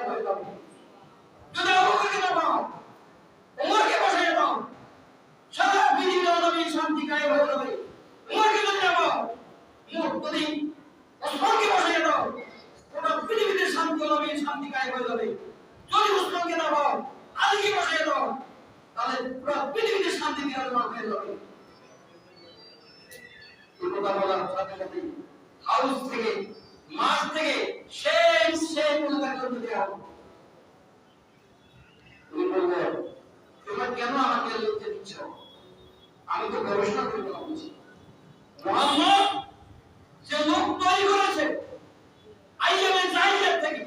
হয়ে যাবে। যদি আবু বকরকে দাও, ওমরকে বসায় দাও, সারা পৃথিবীর নবীর শান্তি কায়েম হয়ে যাবে। ওমরকে যদি দাও, যদি ওসমানকে বসায় দাও, গোটা পৃথিবীতে শান্তি নবীর শান্তি কায়েম হয়ে যাবে। যদি ওসমানকে দাও, আলীকে বসায় দাও, তাহলে পুরো পৃথিবীতে শান্তি বিরাজমান হয়ে যাবে। এই কথা বলার সাথে সাথে হাউস থেকে মাঠ থেকে সেই পর্যন্ত চলতে দেওয়া হবে। তুমি বলবে তোমরা কেন আমাকে লজ্জা দিচ্ছ? আমি তো গবেষণা করে বলছি মুহাম্মদ যে লোক তৈরি করেছে আইয়ামে জাহিলিয়াত থেকে